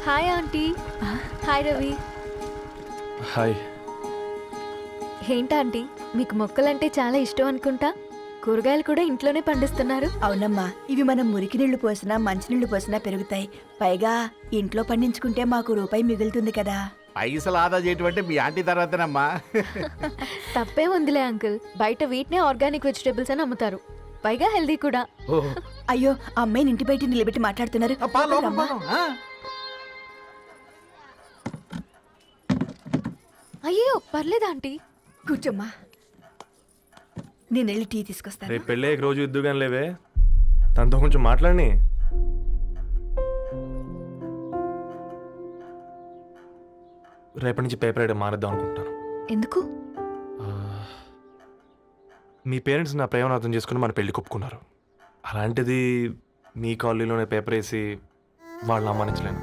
Hi aunty. Hi Ravi. Hi. ఏంటా aunty, మీకు మొక్కలంటే చాలా ఇష్టం అనుకుంటా. కూరగాయలు కూడా ఇంట్లోనే పండిస్తున్నారు. అవునమ్మా, ఇవి మనం మురికి నీళ్లు పోసినా మంచినీళ్లు పోసినా పెరుగుతాయి. పైగా ఇంట్లో పండించుకుంటే మాకు రూపాయి మిగులుతుంది కదా. పైసలు ఆదా చేయటం అంటే మీ ఆంటీ తర్వాతనమ్మా. తప్పే ఉందిలే అంకుల్, బయట వీటినే ఆర్గానిక్ వెజిటేబుల్స్ అని అమ్ముతారు, పైగా హెల్దీ కూడా. అయ్యో, ఆ అమ్మాయిని ఇంటి బయట నిలబెట్టి మాట్లాడుతున్నారు. రమ్మా. అయ్యో పర్లేదు ఆంటీ. కూర్చోమ్మా, నేను వెళ్ళి టీ తీసుకొస్తాను. రేపు పెళ్ళి రోజు ఇద్దుగాని లేవే, తనతో కొంచెం మాట్లాడి. రేపటి నుంచి పేపర్ రైడ్ మారేద్దాం అనుకుంటాను. ఎందుకు? మీ పేరెంట్స్ నా ప్రేమను అర్థం చేసుకుని మన పెళ్లి ఒప్పుకున్నారు. అలాంటిది మీ కాలనీలోనే పేపర్ వేసి వాళ్ళని అమ్మానించలేను.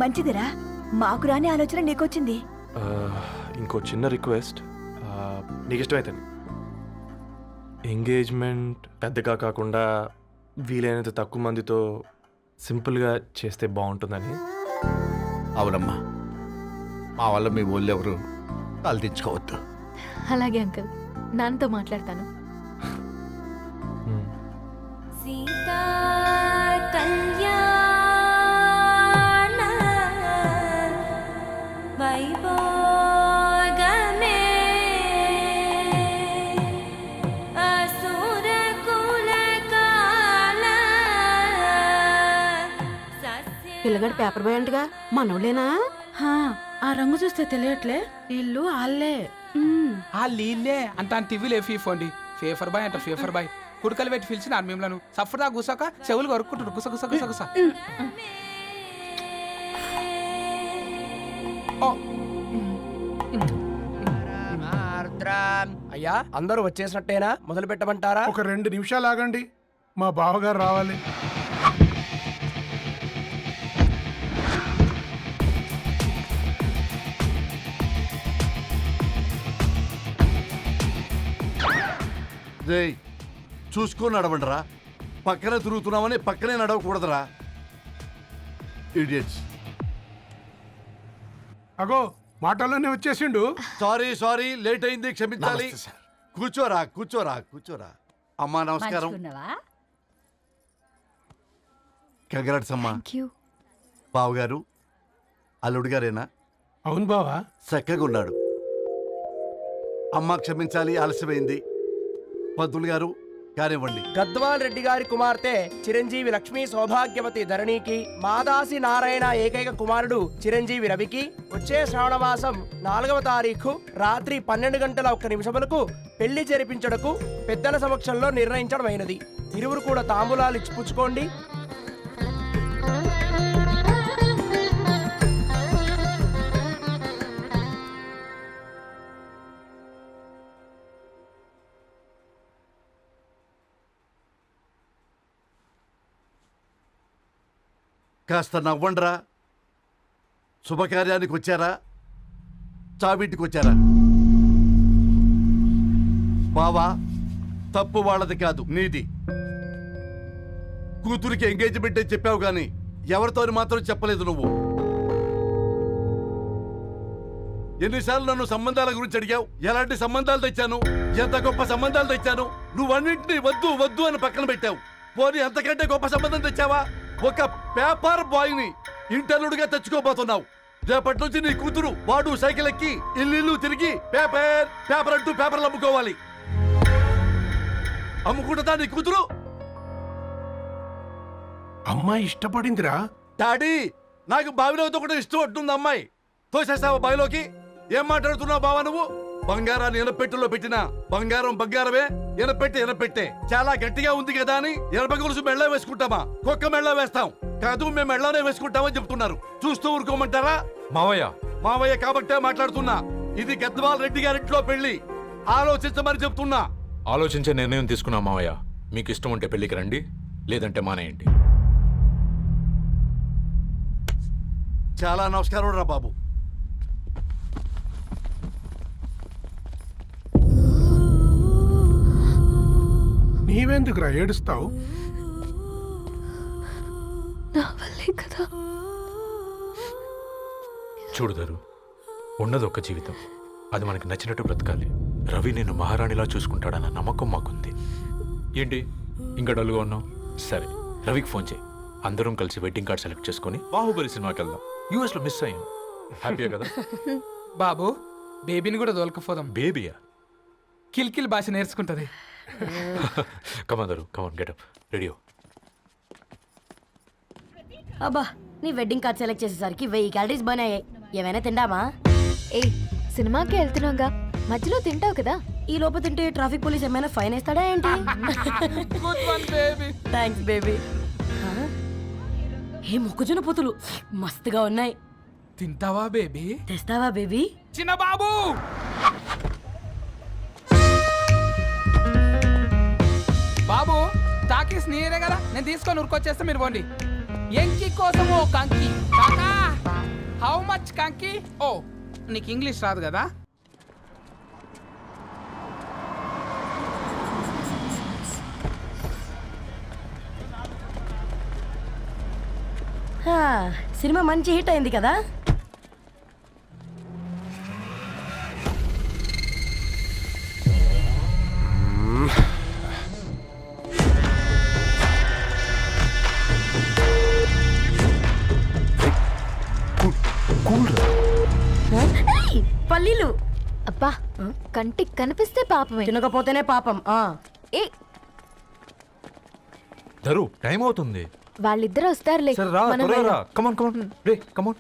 మంచిదిరా, మాకు రాని ఆలోచన నీకొచ్చింది. ఇంకో చిన్న రిక్వెస్ట్, నీకు ఇష్టమైతే ఎంగేజ్మెంట్ పెద్దగా కాకుండా వీలైనంత తక్కువ మందితో సింపుల్గా చేస్తే బాగుంటుందని. అవునమ్మా, మా వల్ల మీ ఊళ్ళో ఎవరు తలదించుకోవద్దు. అలాగే అంకుల్, నాన్నతో మాట్లాడతాను. సీతా కళ్యాణ వైభోగమే అసుర కులకాల పిల్లగాడు పేపర్ బాయ్ అంటగా మనోళ్ళేనా? ఆ రంగు చూస్తే తెలియట్లే, ఇల్లు ఆళ్ళే. ఆ లీల్లే అంత టివ్వులే ఫీఫోండి. ఫేఫర్ బాయ్ అంట, ఫేఫర్ బాయ్. కుడుకలు పెట్టి పిలిచిన మిమ్మలను సఫర్దా గుసక చెవులు కొరుక్కుంటారు. గుస గుస గుస గుస. అయ్యా, అందరూ వచ్చేసినట్టేనా? మొదలు పెట్టమంటారా? ఒక 2 నిమిషాలు ఆగండి, మా బావగారు రావాలి. చూసుకొని నడవండిరా. పక్కనే తిరుగుతున్నామని పక్కనే నడవకూడదురా. ఇడియట్స్. అగో, మాటల్లోనే వచ్చేసిండు. సారీ లేట్ అయింది, క్షమించాలి. కూర్చోరా కూర్చోరా కూర్చోరా. అమ్మా నమస్కారం. కంగ్రాట్స్ అమ్మా. బావగారు అల్లుడు గారేనా? అవును బావా, చక్కగా ఉన్నాడు. అమ్మ క్షమించాలి, ఆలస్యమైంది. పంతులు గారు కానివ్వండి. గద్వాల్ రెడ్డి గారి కుమార్తె చిరంజీవి లక్ష్మీ సౌభాగ్యవతి ధరణికి, మాదాసి నారాయణ ఏకైక కుమారుడు చిరంజీవి రవికి వచ్చే శ్రావణమాసం 4వ తారీఖు రాత్రి 12:01 పెళ్లి జరిపించడకు పెద్దల సమక్షంలో నిర్ణయించడమైనది. ఇరువురు కూడా తాంబూలాలు ఇచ్చిపుచ్చుకోండి. కాస్త నవ్వండ్రా. శుభకార్యానికి వచ్చారా, చావింటికి వచ్చారా? బావా, తప్పు వాళ్ళది కాదు, నీది. కూతురికి ఎంగేజ్మెంట్ అని చెప్పావు గాని ఎవరితో మాత్రం చెప్పలేదు నువ్వు. ఎన్నిసార్లు నన్ను సంబంధాల గురించి అడిగావు? ఎలాంటి సంబంధాలు తెచ్చాను, ఎంత గొప్ప సంబంధాలు తెచ్చాను. నువ్వన్నింటినీ వద్దు వద్దు అని పక్కన పెట్టావు. పోనీ అంతకంటే గొప్ప సంబంధం తెచ్చావా? ఒక పేపర్ బాయ్ ని ఇంటర్లుడిగా తెచ్చుకోబోతున్నావు. రేపటి నుంచి నీ కూతురు వాడు సైకిల్ ఎక్కి ఇల్లు తిరిగి పేపర్ అంటూ పేపర్లు అమ్ముకోవాలి. అమ్ముకుంటుందా నీ కూతురు? అమ్మాయి ఇష్టపడిందిరా. డాడీ, నాకు బావిలోతో కూడా ఇష్టం అంటుంది అమ్మాయి. తోసేస్తావా బావిలోకి? ఏం మాట్లాడుతున్నావు బావా నువ్వు? బంగారాన్ని ఎనపెట్టులో పెట్టిన బంగారం బంగారమే, ఎనపెట్టే చాలా గట్టిగా ఉంది కదా అని ఎనప గొలుసు మెళ్ళ వేసుకుంటామా? కుక్క మెళ్ళ వేస్తాం కాదు, మేము మెళ్ళనే వేసుకుంటామని చెప్తున్నారు. చూస్తూ ఊరుకోమంటారా? మావయ్య కాబట్టే మాట్లాడుతున్నా. ఇది గద్వాల్ రెడ్డి గారింట్లో పెళ్లి, ఆలోచించమని చెప్తున్నా. ఆలోచించే నిర్ణయం తీసుకున్నా మావయ్య. మీకు ఇష్టం ఉంటే పెళ్లికి రండి, లేదంటే మానేయండి. చాలా నమస్కారం రా బాబు. నీవెందుకురా ఏడుస్తావు? నా వల్లే కదా. చూడుదారు, ఉన్నది ఒక్క జీవితం, అది మనకి నచ్చినట్టు బ్రతకాలి. రవి నేను మహారాణిలా చూసుకుంటాడన్న నమ్మకం మాకుంది. ఏంటి ఇంకా డల్గా ఉన్నావు? సరే, రవికి ఫోన్ చేయి. అందరం కలిసి వెడ్డింగ్ కార్డ్ సెలెక్ట్ చేసుకొని బాహుబలి సినిమాకి వెళ్దాం. యూఎస్లో మిస్ అయ్యాం. హ్యాపీయా కదా? బాబు బేబీని కూడా దోలకపోదాం. బేబీయా? కిల్కిల్ భాష నేర్చుకుంటది. కమాందరు, కమాన్ గెటప్, రెడీ. అబ్బా, నీ వెడ్డింగ్ కార్డ్ సెలెక్ట్ చేసేసరికి 1000 క్యాలరీస్ బర్న్ అయ్యాయి. ఏమైనా తిండామా? ఏ సినిమాకి వెళ్తున్నావుగా, మధ్యలో తింటావు కదా. ఈ లోపు తింటే ట్రాఫిక్ పోలీస్ ఏమైనా ఫైన్ వేస్తాడా ఏంటి? Good one baby. Thanks baby. ఏ మొక్కజొన్న పొతులు మస్తుగా ఉన్నాయి. తింటావా బేబీ? తెస్తావా బేబీ? చిన్న బాబు, బాబు తాకీస్ నీరే కదా, నేను తీసుకొని ఉరుకొచ్చేస్తే మీరు పోండి. ఎంకి కోసం ఓ కంకి. కాకా, హౌ మచ్ కంకి? ఓ, నీకు ఇంగ్లీష్ రాదు కదా. హా, సినిమా మంచి హిట్ అయింది కదా. ఏయ్, పల్లీలు అబ్బా, కంటికి కనిపిస్తే పాపమే. తినకపోతేనే పాపం. ఏ ధరు, టైం అవుతుంది. వాళ్ళిద్దరు వస్తారులే. సరే రా, మనం త్వరగా రా. వెళ్దాం. కమాన్ కమాన్ రే, కమాన్.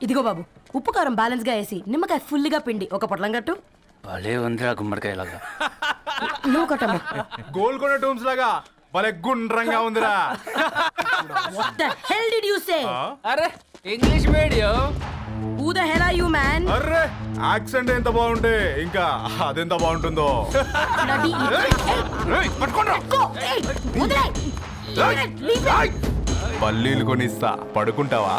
ఇదిగో బాబు, ఉప్పు కారం బ్యాలెన్స్ గా వేసి నిమ్మకాయ ఫుల్గా పిండి ఒక పొట్లం కట్టు. భలే ఉందిరా గుమ్మడికాయలాగా. నువ్వు కట్టమ్మా. గోల్కొండ టూమ్స్ లాగా భలే గుండ్రంగా ఉందిరా. What the hell did you say? అరే English medium. Who the hell are you, man? Array, accent ఎంత బాగుంటే ఇంకా అదెంత బాగుంటుందో. Bloody Go! Hey, వదిలేయ్. Leave it. పల్లీలు కొనిస్తా, పడుకుంటావా?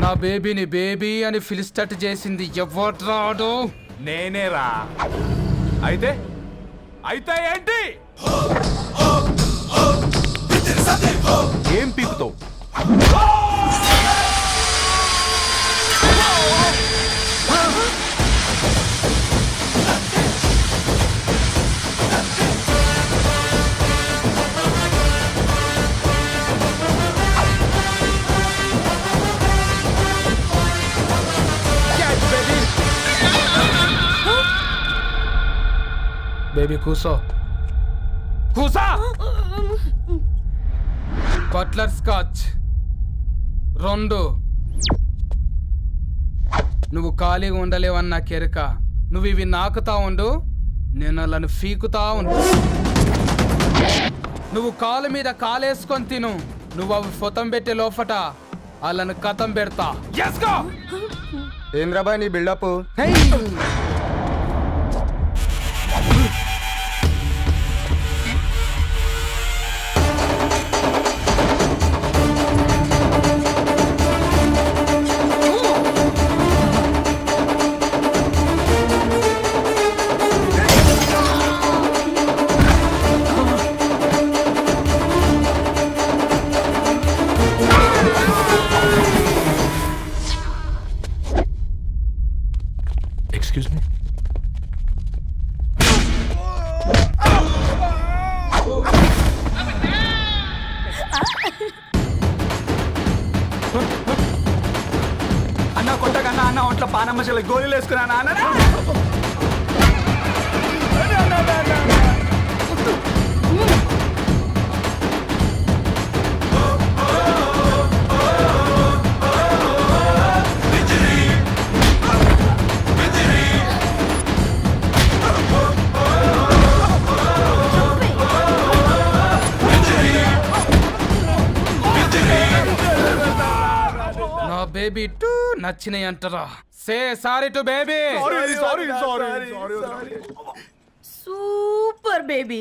నా బేబీని బేబీ అని ఫిలిస్టట్ చేసింది ఎవడ్రాడు? నేనేరా. అయితే అయితే ఏంటి? ఏం పీకుతావు? బేబీ కూసో, కూసా. Buttler scotch 2. నువ్వు ఖాళీగా ఉండలేవన్న కెరక. నువ్వు ఇవి నాకుతా ఉండు, నేను వాళ్ళను ఫీకుతా ఉండు. నువ్వు కాలు మీద కాలేసుకొని తిను. నువ్వు అవి ఫొతం పెట్టే లోపట వాళ్ళను కథం పెడతా. ఏంద్రాబాయ్ నీ బిల్డప్? Excuse me. అన్న కొట్టకన్నా అన్న ఒంట్లో పానమ్మశలు గోళీలు వేసుకున్నా అన్న. బేబీ టూ నచ్చినాయి అంటారా? Say sorry to baby. Super baby.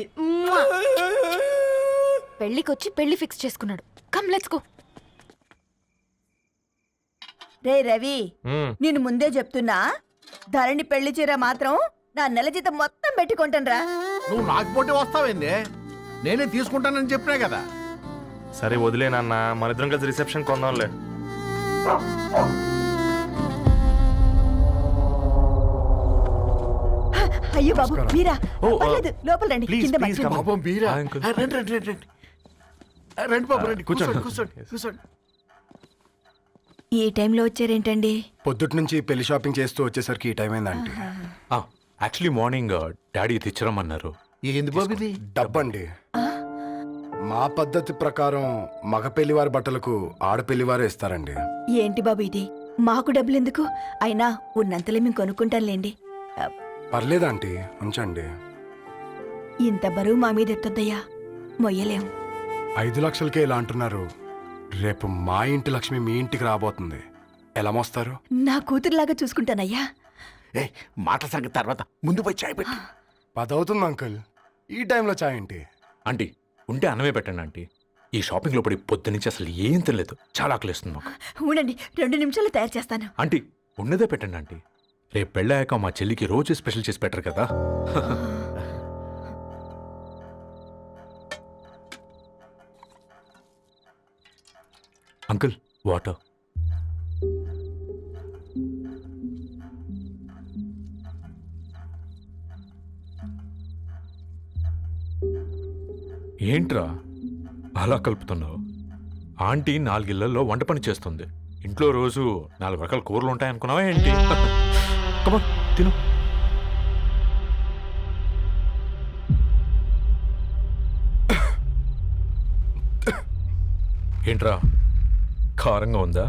పెళ్ళికొచ్చి పెళ్లి ఫిక్స్ చేసుకున్నాడు. Come let's go. రే రవి, నేను ముందే చెప్తున్నా, ధరణి పెళ్లి చీర మాత్రం నా నెల జీతం మొత్తం పెట్టుకుంటానురా. నువ్వు నాకు పోటీ వస్తావేంది? నేనే తీసుకుంటానని చెప్పినా కదా. సరే వదిలేనన్న, మన ఇద్దరం కలిసి రిసెప్షన్ కొందాంలే. అయ్యో బాబు మీరా? ఓ, పర్లేదు, లోపల రండి. ప్లీజ్, కింద ప్లీజ్, మంచం ఉంది. పాపం బీరా. ఆ, అంకుల్. రండి రండి రండి రండి. రండి బాబు రండి. కూర్చోండి. కూర్చోండి కూర్చోండి. ఈ టైంలో వచ్చారేంటండి? పొద్దుటి నుంచి పెళ్లి షాపింగ్ చేస్తూ వచ్చేసరికి ఈ టైం అయిందండి. యాక్చువల్లీ మార్నింగ్ డాడీ తెచ్చరమన్నారు. ఏంది బాబు ఇది? డబ్బండి. మా పద్ధతి ప్రకారం మగ పెళ్లివారి బట్టలకు ఆడపెళ్లివారే ఇస్తారండి. ఏంటి బాబు ఇది? మాకు డబ్బులు ఎందుకు? అయినా ఉన్నంతలే మేము కొనుక్కుంటాంలేండి. పర్లేదా ఆంటీ, ఉంచండి. ఇంత బరువు మా మీద ఎత్తొద్దయ్యా, మొయ్యలేం. 5 లక్షలకే ఇలా అంటున్నారు. రేపు మా ఇంటి లక్ష్మి మీ ఇంటికి రాబోతుంది. ఎలా మోస్తారు? నా కూతురులాగా చూసుకుంటానయ్యా. ఏ మాట సంగతి తర్వాత, ముందు పోయి చాయ్ పెట్టి. 10 అవుతుంది అంకుల్. ఈ టైంలో చాయ్ ఏంటి? ఆంటీ ఉంటే అన్నమే పెట్టండి ఆంటీ. ఈ షాపింగ్లో పడి పొద్దు నుంచి అసలు ఏం తినలేదు. చాలా ఆకలిస్తుంది మాకు. ఉండండి, 2 నిమిషాలు తయారు చేస్తాను. ఆంటీ ఉన్నదే పెట్టండి ఆంటీ. రేపు పెళ్ళాక మా చెల్లికి రోజు స్పెషల్ చేసి పెట్టరు కదా. Uncle water. ఏంట్రా అలా కలుపుతున్నావు? ఆంటీ 4 ఇళ్లలో వంట పని చేస్తుంది. ఇంట్లో రోజు 4 రకాల కూరలు ఉంటాయనుకున్నావా ఏంటి? కమా తిను. ఏంట్రా కారంగా ఉందా?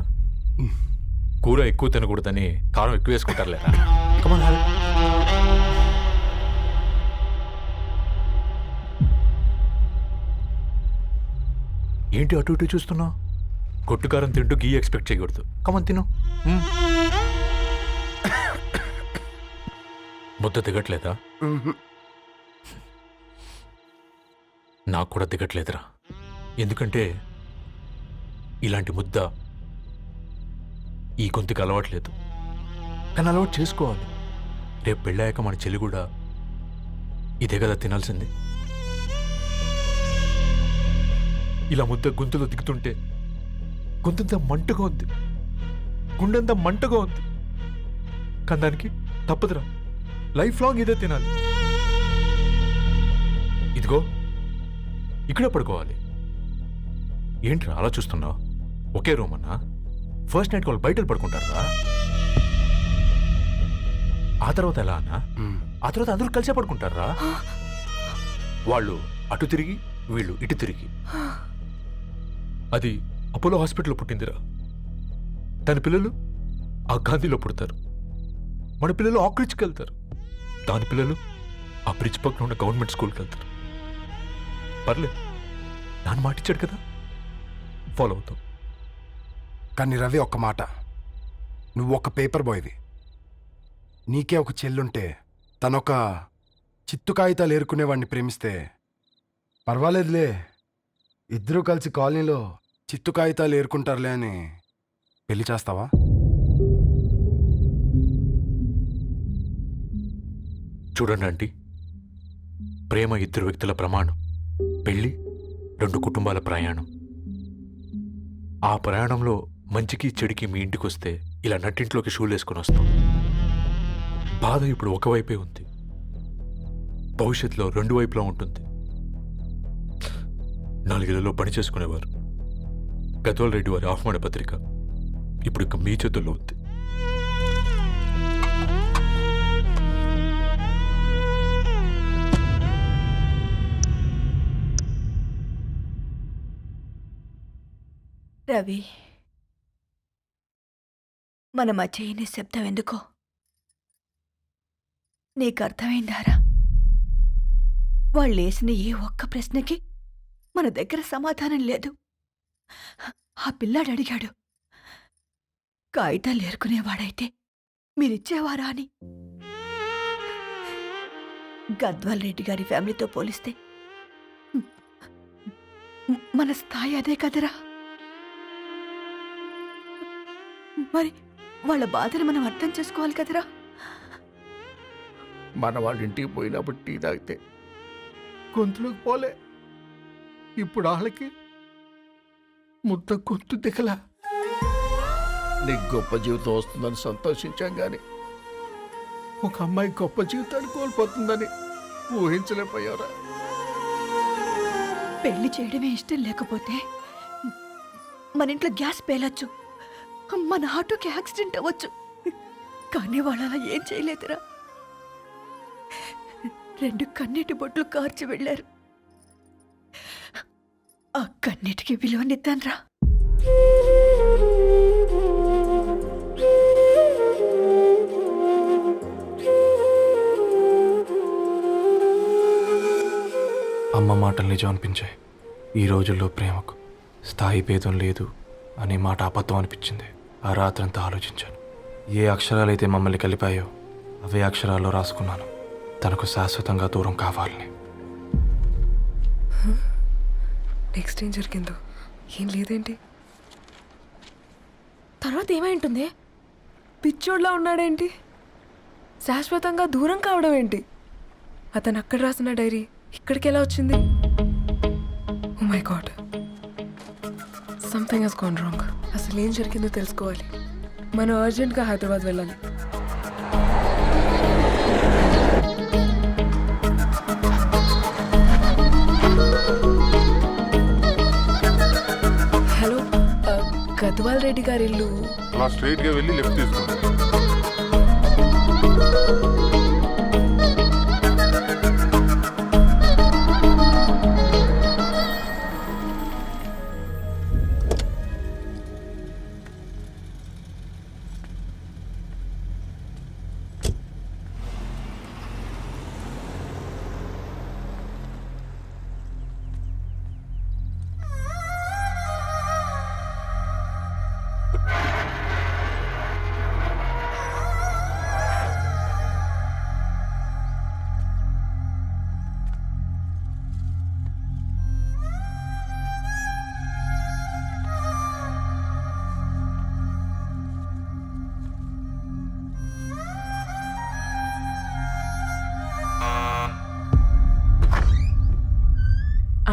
కూర ఎక్కువ తినకూడదని కారం ఎక్కువ వేసుకుంటారు లేదా? కమా. ఏంటి అటు ఇటు చూస్తున్నావు? కొట్టుకారం తింటూ గీ ఎక్స్పెక్ట్ చేయకూడదు. కమన్ తిను. ముద్ద దిగట్లేదా? నాకు కూడా దిగట్లేదురా. ఎందుకంటే ఇలాంటి ముద్ద ఈ గొంతుకు అలవాట్లేదు. కానీ అలవాటు చేసుకోవాలి. రేపు పెళ్ళాక మన చెల్లి కూడా ఇదే కదా తినాల్సింది. ఇలా ముద్ద గొంతులో దిగుతుంటే గొంతంతా మంటగా ఉంది, గుండెంతా మంటగా ఉంది. కానీ దానికి తప్పదురా, లైఫ్ లాంగ్ ఇదే తినాలి. ఇదిగో ఇక్కడే పడుకోవాలి. ఏంట్రా అలా చూస్తున్నావు? ఒకే రూమ్ అన్నా? ఫస్ట్ నైట్ వాళ్ళు బయట పడుకుంటారా? ఆ తర్వాత ఎలా అన్నా? ఆ తర్వాత అందరూ కలిసే పడుకుంటారా? వాళ్ళు అటు తిరిగి, వీళ్ళు ఇటు తిరిగి. అది అపోలో హాస్పిటల్లో పుట్టిందిరా. దాని పిల్లలు ఆ గాంధీలో పుడతారు. మన పిల్లలు ఆక్రిడ్జ్కి వెళ్తారు. దాని పిల్లలు ఆ బ్రిడ్జ్ పక్కన ఉన్న గవర్నమెంట్ స్కూల్కి వెళ్తారు. పర్లేదు, నాన్న మాటిచ్చాడు కదా, ఫాలో అవుతాం. కానీ రవి, ఒక్క మాట. నువ్వు ఒక పేపర్ బాయ్వి. నీకే ఒక చెల్లుంటే తనొక చిత్తు కాగితాలు ఏరుకునేవాడిని ప్రేమిస్తే పర్వాలేదులే, ఇద్దరూ కలిసి కాలనీలో చిత్తు కాగితాలు ఏరుకుంటారులే అని పెళ్లి చేస్తావా? చూడండి ఆంటీ, ప్రేమ 2 వ్యక్తుల ప్రమాణం, పెళ్ళి 2 కుటుంబాల ప్రయాణం. ఆ ప్రయాణంలో మంచికి చెడుకి మీ ఇంటికి వస్తే ఇలా నట్టింట్లోకి షూలు వేసుకొని వస్తాం. బాధ ఇప్పుడు ఒకవైపే ఉంది, భవిష్యత్తులో 2 వైపులా ఉంటుంది. 4 ఇళ్లలో పని చేసుకునేవారు గద్వాల్ రెడ్డి వారి ఆహ్వాన పత్రిక ఇప్పుడు ఇక మీ చేతుల్లో ఉంది. రవి, మన మధ్య ఈ నిశ్శబ్దం ఎందుకో నీకు అర్థమైందారా? వాళ్ళు వేసిన ఏ ఒక్క ప్రశ్నకి మన దగ్గర సమాధానం లేదు. ఆ పిల్లాడు అడిగాడు, కాగితాలు ఏరుకునేవాడైతే మీరిచ్చేవారా అని. గద్వాల్ రెడ్డి గారి ఫ్యామిలీతో పోలిస్తే మన స్థాయి అదే కదరా. మరి వాళ్ళ బాధను మనం అర్థం చేసుకోవాలి కదరా. మన వాళ్ళ ఇంటికి పోయినప్పుడు టీ తాగితే గొంతులోకి పోలే, ఇప్పుడు వాళ్ళకి ముద్ద గొంతు దిగలా. నీకు గొప్ప జీవితం వస్తుందని సంతోషించాం కానీ ఒక అమ్మాయి గొప్ప జీవితాన్ని కోల్పోతుందని ఊహించలేకపోయారా. పెళ్లి చేయడమే ఇష్టం లేకపోతే మన ఇంట్లో గ్యాస్ పేలొచ్చు, మన ఆటోకి యాక్సిడెంట్ అవ్వచ్చు, కానీ వాళ్ళు అలా ఏం చేయలేదురా. 2 కన్నీటి బొట్లు కార్చి వెళ్ళారు. ఆ కన్నీటికి విలువనిద్దాన్రా. అమ్మ మాటలు నిజం అనిపించాయి. ఈ రోజుల్లో ప్రేమకు స్థాయి భేదం లేదు అనే మాట అబద్ధం అనిపించింది. ఆ రాత్రంతా ఆలోచించాను. ఏ అక్షరాలైతే మమ్మల్ని కలిపాయో అవే అక్షరాల్లో రాసుకున్నాను, తనకు శాశ్వతంగా దూరం కావాలని. నెక్స్ట్ ఏం జరిగిందో ఏం లేదేంటి? తర్వాత ఏమై ఉంటుంది? పిచ్చోడ్లా ఉన్నాడేంటి? శాశ్వతంగా దూరం కావడం ఏంటి? అతను అక్కడ రాసిన డైరీ ఇక్కడికి ఎలా వచ్చింది? Oh my god, something has gone wrong. అసలు ఏం జరిగిందో తెలుసుకోవాలి. మనం అర్జెంట్గా హైదరాబాద్ వెళ్ళాలి. హలో, గద్వాల్ రెడ్డి గారి ఇల్లు అలా స్ట్రైట్ గా వెళ్ళి లెఫ్ట్ తీసుకోండి.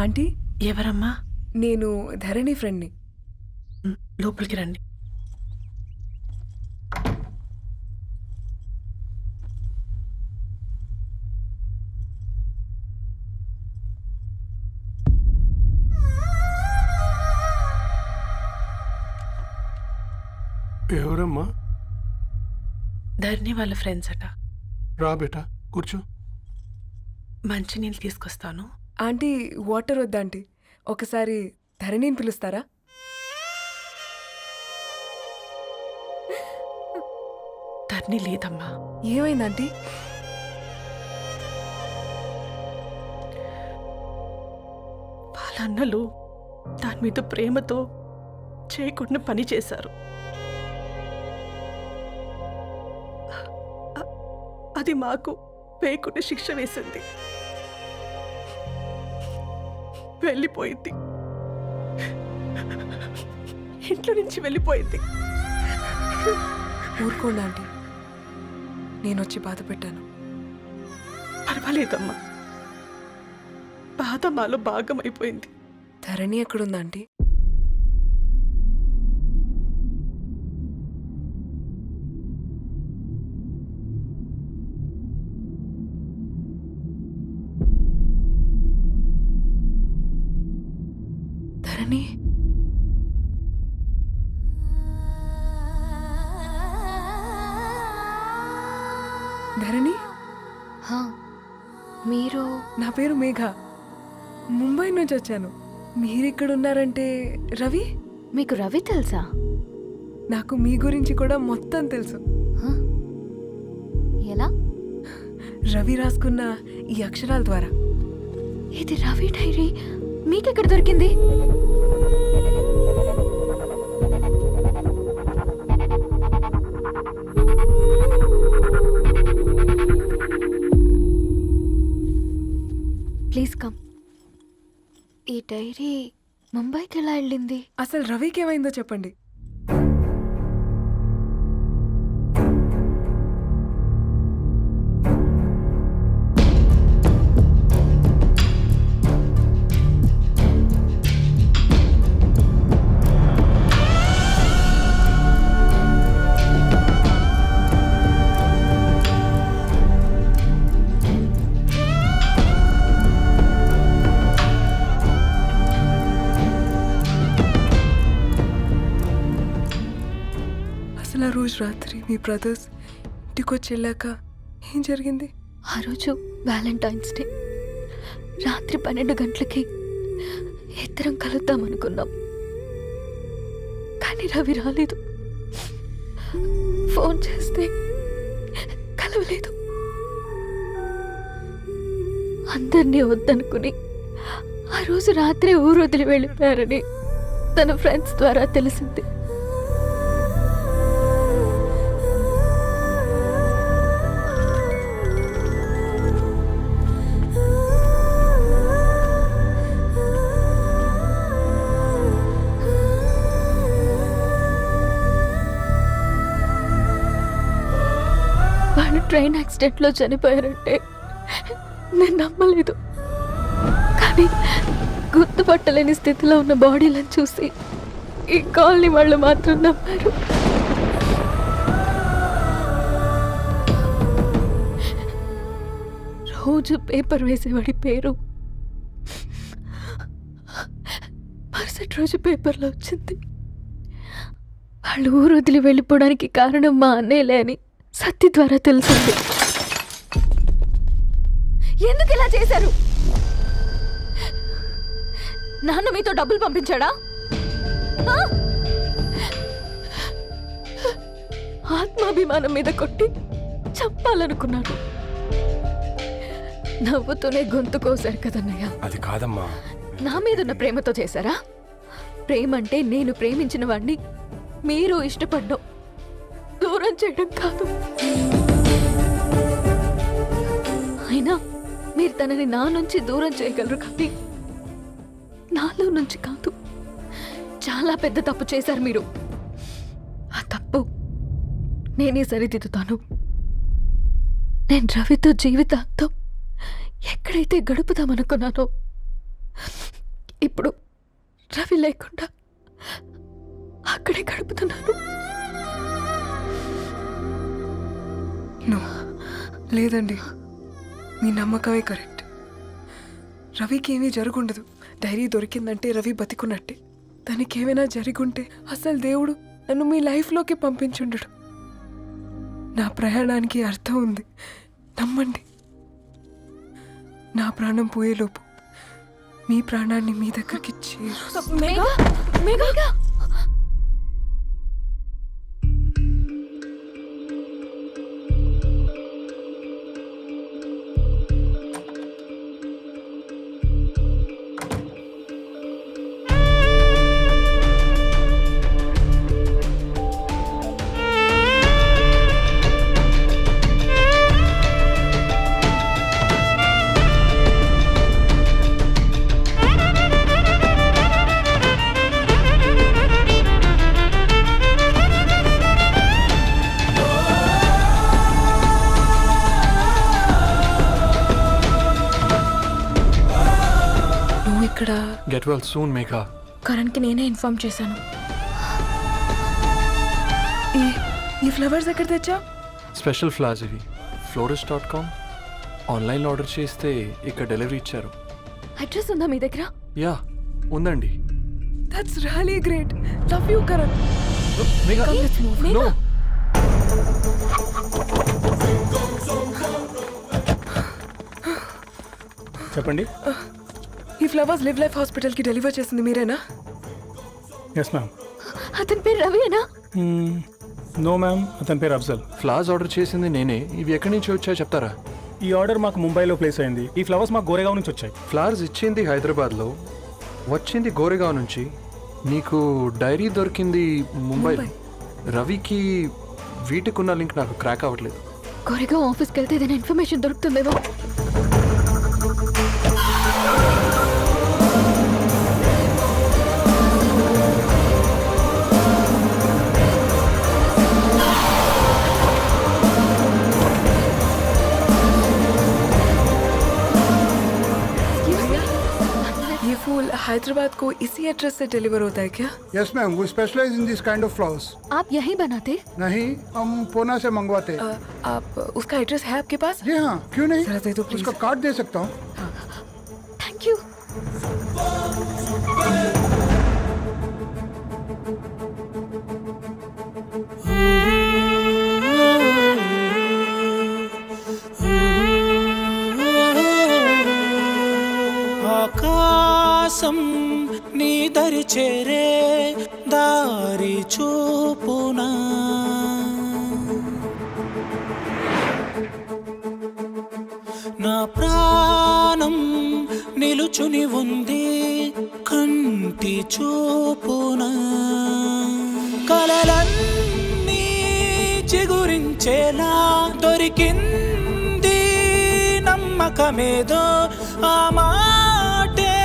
ఆంటీ, ఎవరమ్మా? నేను ధరణి ఫ్రెండ్ని. లోపలికి రండి. ఎవరమ్మా? ధరణి వాళ్ళ ఫ్రెండ్స్ అట. రా బేటా, కూర్చో. మంచినీళ్ళు తీసుకొస్తాను. ఆంటీ, వాటర్ వద్దా ఆంటీ? ఒకసారి ధరణిని పిలుస్తారా? ధరణి లేదమ్మా. ఏమైంది ఆంటీ? వాళ్ళ అన్నలు దాని మీద ప్రేమతో చేయకుండా పని చేశారు. అది మాకు వేయకుండా శిక్ష వేసింది. వెళ్ళిపోయింది, ఇంట్లో నుంచి వెళ్ళిపోయింది. ఊరుకోండి ఆంటీ, నేను వచ్చి బాధ పెట్టాను. పర్వాలేదమ్మా, బాధ మాలో భాగం అయిపోయింది. ధరణి ఎక్కడుందా ఆంటీ? ధరణి, ధరణి, మీరు? నా పేరు మేఘ, ముంబై నుంచి వచ్చాను. మీరిక్కడున్నారంటే రవి? మీకు రవి తెలుసా? నాకు మీ గురించి కూడా మొత్తం తెలుసు. ఎలా? రవి రాసుకున్న ఈ అక్షరాల ద్వారా. ఇది రవి డైరీ మీకెక్కడ దొరికింది? డైరీ ముంబైకి ఎలా వెళ్ళింది? అసలు రవికి ఏమైందో చెప్పండి. అసలు ఆ రోజు రాత్రి మీ బ్రదర్స్ ఇంటికి వచ్చి వెళ్ళాక ఏం జరిగింది? ఆ రోజు వ్యాలంటైన్స్ డే రాత్రి 12 గంటలకి ఇద్దరం కలుద్దాం అనుకున్నాం. కానీ రవి రాలేదు. ఫోన్ చేస్తే కలవలేదు. అందరినీ వద్దనుకుని ఆ రోజు రాత్రి ఊరు వదిలి వెళ్ళిపోయారని తన ఫ్రెండ్స్ ద్వారా తెలిసింది. వాళ్ళు ట్రైన్ యాక్సిడెంట్లో చనిపోయారంటే నేను నమ్మలేదు. కానీ గుర్తుపట్టలేని స్థితిలో ఉన్న బాడీలను చూసి ఈ కాలనీ వాళ్ళు మాత్రం నమ్మారు. రోజు పేపర్ వేసేవాడి పేరు మరుసటి రోజు పేపర్లో వచ్చింది. వాళ్ళు ఊరు వదిలి వెళ్ళిపోవడానికి కారణం మా అన్నయ్యలే అని సత్య ద్వారా తెలిసింది. ఎందుకు ఇలా చేశారు? నాన్న మీతో డబ్బులు పంపించాడా? ఆత్మాభిమానం మీద కొట్టి చంపాలనుకున్నాను. నవ్వుతూనే గొంతు కోసారు కదన్నయ్య. అది కాదమ్మా. నా మీదున్న ప్రేమతో చేశారా? ప్రేమంటే నేను ప్రేమించిన వాడిని మీరు ఇష్టపడ్డం, దూరం చేయడం కాదు. అయినా మీరు తనని నా నుంచి దూరం చేయగలరు కానీ నాలో నుంచి కాదు. చాలా పెద్ద తప్పు చేశారు మీరు. ఆ తప్పు నేనే సరిదిద్దుతాను. నేను రవితో జీవితాంతం ఎక్కడైతే గడుపుదామనుకున్నానో ఇప్పుడు రవి లేకుండా అక్కడే గడుపుతున్నాను. లేదండి, మీ నమ్మకమే కరెక్ట్. రవికి ఏమీ జరుగుండదు. డైరీ దొరికిందంటే రవి బతికున్నట్టే. దానికి ఏమైనా జరిగుంటే అసలు దేవుడు నన్ను మీ లైఫ్లోకి పంపించుండడు. నా ప్రయాణానికి అర్థం ఉంది, నమ్మండి. నా ప్రాణం పోయేలోపు మీ ప్రాణాన్ని మీ దగ్గరికి ఇక్కడ గెట్ వెల్ సూన్ మేఘా. కరణ్కి నేనే ఇన్ఫార్మ్ చేశాను. ఈ ఫ్లవర్స్ ఎక్కడ తెచ్చా? స్పెషల్ ఫ్లవర్స్ ఇవి. florist.com ఆన్లైన్లో ఆర్డర్ చేస్తే ఇక్కడ డెలివరీ ఇచ్చారు. అడ్రస్ ఉందా మీ దగ్గర? యా ఉందండి. That's really great. Love you Karan. No. చెప్పండి. ఈ ఫ్లవర్స్ లివ్ లైఫ్ హాస్పిటల్కి డెలివర్ చేసింది మీరేనా? Yes ma'am. అతని పేరు రవియేనా? నో మ్యామ్, అతని పేరు అఫ్జల్. ఫ్లవర్స్ ఆర్డర్ చేసింది నేనే. ఇవి ఎక్కడి నుంచి వచ్చాయో చెప్తారా? ఈ ఆర్డర్ మాకు ముంబైలో ప్లేస్ అయింది. ఈ ఫ్లవర్స్ మాకు గోరేగావ్ నుంచి వచ్చాయి. ఫ్లవర్స్ ఇచ్చింది హైదరాబాద్లో, వచ్చింది గోరేగావ్ నుంచి. నీకు డైరీ దొరికింది ముంబై. రవికి వీటికున్న లింక్ నాకు క్రాక్ అవ్వట్లేదు. గోరేగావ్ ఆఫీస్కి వెళ్తే ఏదైనా ఇన్ఫర్మేషన్ దొరుకుతుందేమో. हैदराबाद को इसी एड्रेस से डिलीवर होता है क्या? Yes ma'am, we specialise in this kind of flowers. आप यहीं बनाते? नहीं, हम पूना से मंगवाते। आप उसका एड्रेस है आपके पास? जी हाँ, क्यों नहीं? जरा दे दो प्लीज। उसका कार्ड दे सकता हूँ। Thank you. ఆకాశం నీ దరి చేరే దారి చూపునా నా ప్రాణం నిలుచుని ఉంది కంటి చూపునా కలలన్నీ చిగురించేలా దొరికింది నమ్మకమేదో ఆ మాటే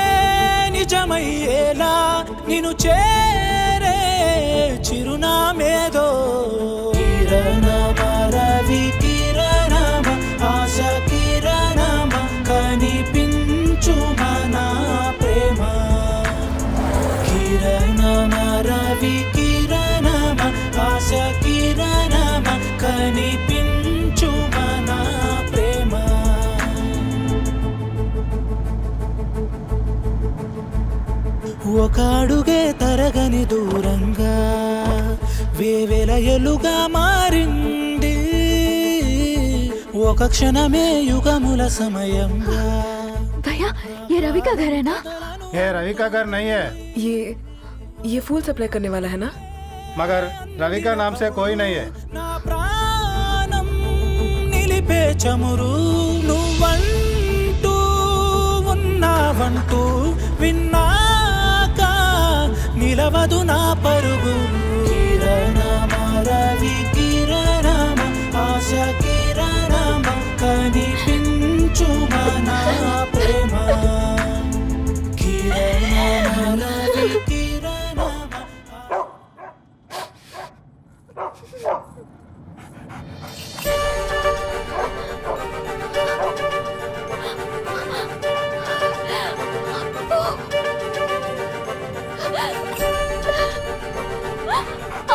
నిజమయ్యేలా నిన్ను చేరే చిరునామేదో కిరణమ రవి కిరణమ ఆశ కిరణమ కనిపించు మన ప్రేమ కిరణమ రవి కిరణమ ఆశ కిరణమ కనిపించు మన ప్రేమ ఒక అడుగే తరగని దూరంగా వేవేల ఎలుగా మారింది ఒక క్షణమే యుగముల సమయంగా भैया ये रवि का घर है ना? ये रवि का घर नहीं है, ये फूल सप्लाई करने वाला है ना? मगर रवि का नाम से कोई नहीं है। నా ప్రాణం నిలిపే చమురు నువ్వంటూ ఉన్నావంటూ విన్నాక నిలవదు నా పరుగు కిరణమ రవి కిరణమ ఆశ కిరణమ కనిపించు మన ప్రేమ కిరణమ రవి కిరణమ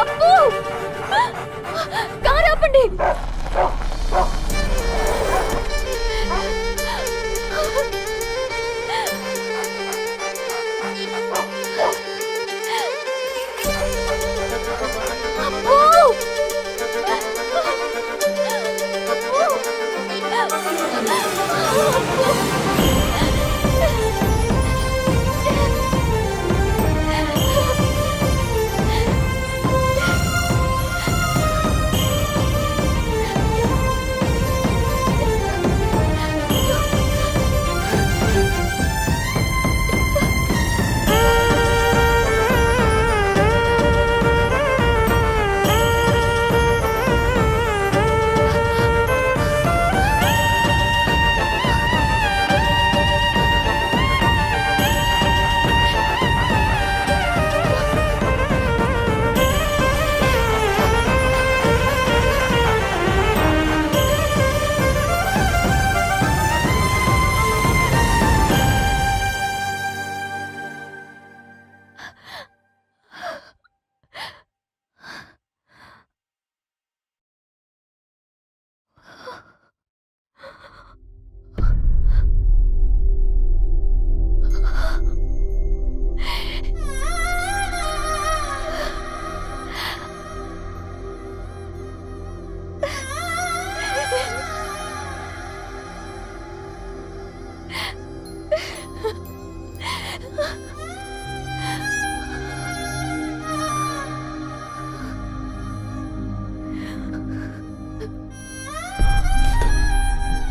అప్పు కారు ఆపండి.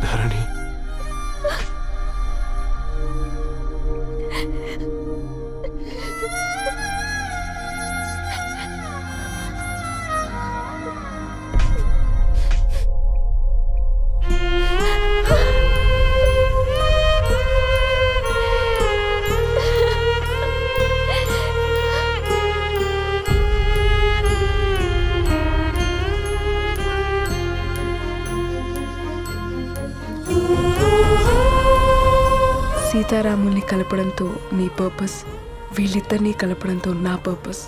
ధరణి, సీతారాముల్ని కలపడంతో నీ పర్పస్ వీళ్ళిద్దరినీ కలపడంతో నా పర్పస్